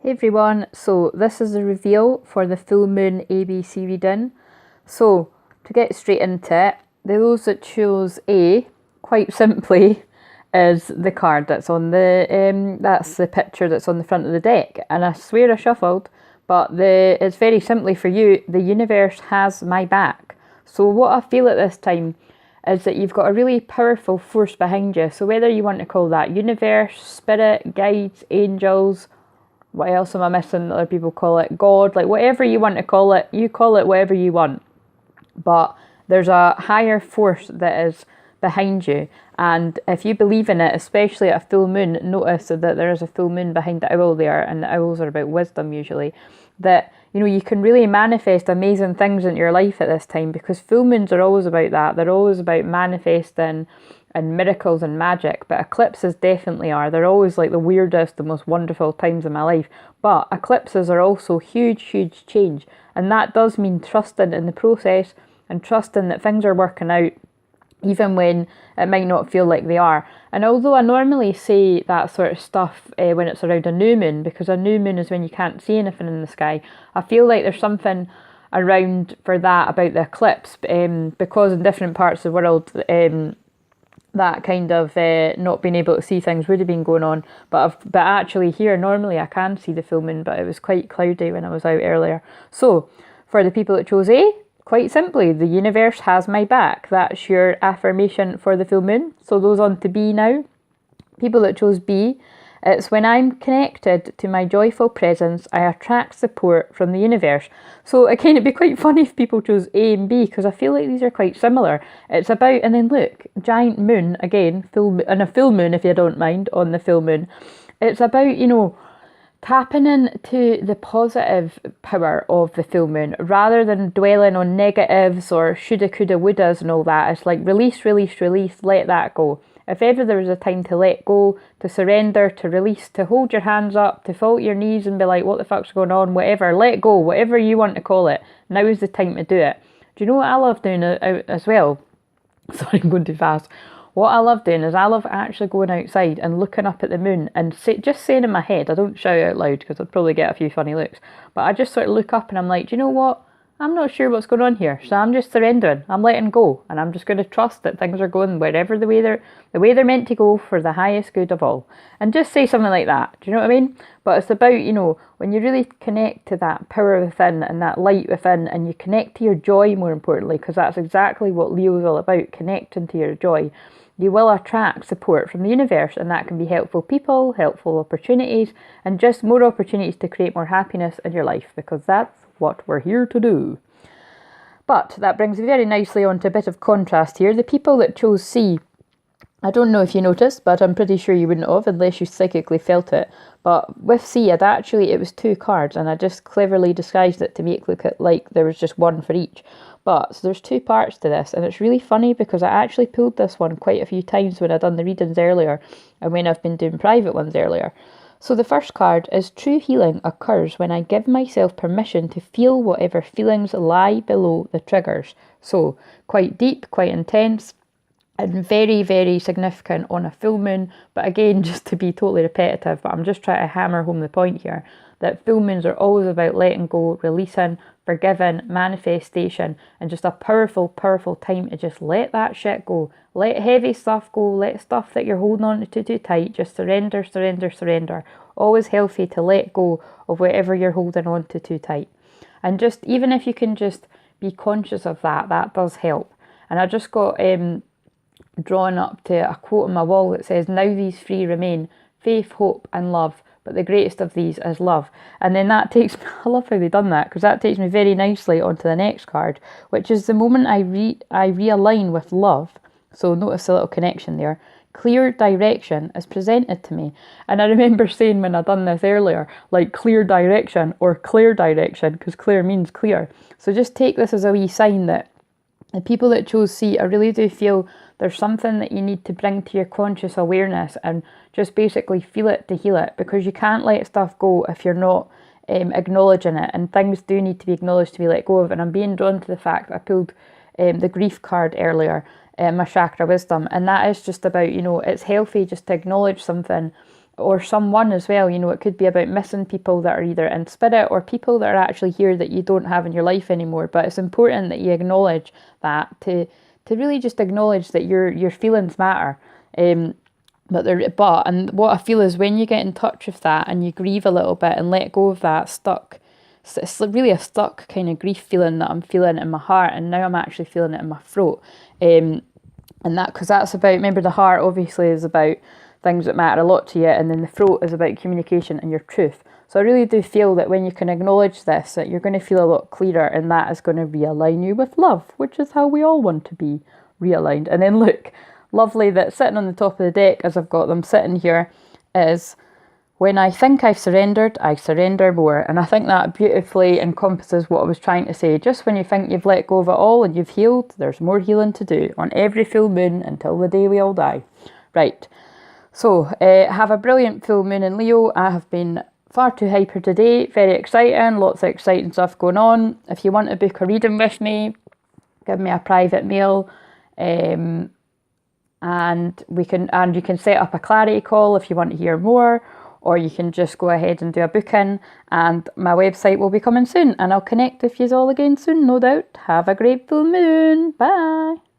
Hey everyone, so this is the reveal for the full moon ABC reading. So to get straight into it, those that chose A, quite simply, is the card that's on that's the picture that's on the front of the deck. And I swear I shuffled, but it's very simply for you, the universe has my back. So what I feel at this time is that you've got a really powerful force behind you. So whether you want to call that universe, spirit, guides, angels, what else am I missing? Other people call it God, like whatever you want to call it, you call it whatever you want. But there's a higher force that is behind you. And if you believe in it, especially at a full moon, notice that there is a full moon behind the owl there, and the owls are about wisdom usually, that you can really manifest amazing things in your life at this time, because full moons are always about that. They're always about manifesting and miracles and magic, but eclipses definitely are. They're always like the weirdest, the most wonderful times of my life. But eclipses are also huge change, and that does mean trusting in the process and trusting that things are working out even when it might not feel like they are. And although I normally say that sort of stuff when it's around a new moon, because a new moon is when you can't see anything in the sky, I feel like there's something around for that about the eclipse, because in different parts of the world that kind of not being able to see things would have been going on. But actually here, normally I can see the full moon, but it was quite cloudy when I was out earlier. So for the people that chose A, quite simply, the universe has my back. That's your affirmation for the full moon. So those on to B now. People that chose B, it's when I'm connected to my joyful presence, I attract support from the universe. So again, it'd be quite funny if people chose A and B, because I feel like these are quite similar. It's about, and then look, giant moon, again, and a full moon if you don't mind, on the full moon. It's about, tapping into the positive power of the full moon, rather than dwelling on negatives or shoulda, coulda, wouldas and all that. It's like release, let that go. If ever there was a time to let go, to surrender, to release, to hold your hands up, to fall at your knees and be like, what the fuck's going on, whatever, let go, whatever you want to call it, now is the time to do it. Do you know what I love doing as well? Sorry, I'm going too fast. What I love doing is I love actually going outside and looking up at the moon and just saying in my head, I don't shout out loud because I'd probably get a few funny looks, but I just sort of look up and I'm like, do you know what? I'm not sure what's going on here, so I'm just surrendering. I'm letting go, and I'm just going to trust that things are going wherever the way they're meant to go for the highest good of all. And just say something like that. Do you know what I mean? But it's about, when you really connect to that power within and that light within, and you connect to your joy more importantly, because that's exactly what Leo is all about, connecting to your joy. You will attract support from the universe, and that can be helpful people, helpful opportunities, and just more opportunities to create more happiness in your life, because that's what we're here to do. But that brings me very nicely on to a bit of contrast here. The people that chose C, I don't know if you noticed, but I'm pretty sure you wouldn't have unless you psychically felt it. But with C, it was 2 cards, and I just cleverly disguised it to make it look like there was just one for each. But so there's 2 parts to this, and it's really funny because I actually pulled this one quite a few times when I'd done the readings earlier and when I've been doing private ones earlier. So the first card is true healing occurs when I give myself permission to feel whatever feelings lie below the triggers. So quite deep, quite intense, and very significant on a full moon. But again, just to be totally repetitive, but I'm just trying to hammer home the point here, that full moons are always about letting go, releasing, forgiving, manifestation, and just a powerful time to just let that shit go. Let heavy stuff go, let stuff that you're holding on to too tight, just surrender. Always healthy to let go of whatever you're holding on to too tight. And just, even if you can just be conscious of that, that does help. And I just got drawn up to a quote on my wall that says, now these 3 remain, faith, hope and love, but the greatest of these is love. And then that takes me, I love how they've done that, because that takes me very nicely onto the next card, which is the moment I realign with love. So notice the little connection there. Clear direction is presented to me. And I remember saying when I'd done this earlier, like clear direction or clear direction, because clear means clear. So just take this as a wee sign that the people that chose C, I really do feel there's something that you need to bring to your conscious awareness and just basically feel it to heal it, because you can't let stuff go if you're not acknowledging it, and things do need to be acknowledged to be let go of. And I'm being drawn to the fact that I pulled the grief card earlier, my chakra wisdom, and that is just about, it's healthy just to acknowledge something or someone as well. You know, it could be about missing people that are either in spirit or people that are actually here that you don't have in your life anymore. But it's important that you acknowledge that, to really just acknowledge that your feelings matter. And what I feel is when you get in touch with that and you grieve a little bit and let go of that stuck, it's really a stuck kind of grief feeling that I'm feeling in my heart, and now I'm actually feeling it in my throat. And that, because that's about, remember, the heart obviously is about things that matter a lot to you, and then the throat is about communication and your truth. So I really do feel that when you can acknowledge this, that you're going to feel a lot clearer, and that is going to realign you with love, which is how we all want to be realigned. And then look, lovely that sitting on the top of the deck, as I've got them sitting here, is when I think I've surrendered, I surrender more. And I think that beautifully encompasses what I was trying to say. Just when you think you've let go of it all and you've healed, there's more healing to do on every full moon until the day we all die. Right. So, have a brilliant full moon in Leo. I have been far too hyper today. Very exciting. Lots of exciting stuff going on. If you want to book a reading with me, give me a private mail. And you can set up a clarity call if you want to hear more, or you can just go ahead and do a booking, and my website will be coming soon, and I'll connect with you all again soon, no doubt. Have a great full moon. Bye.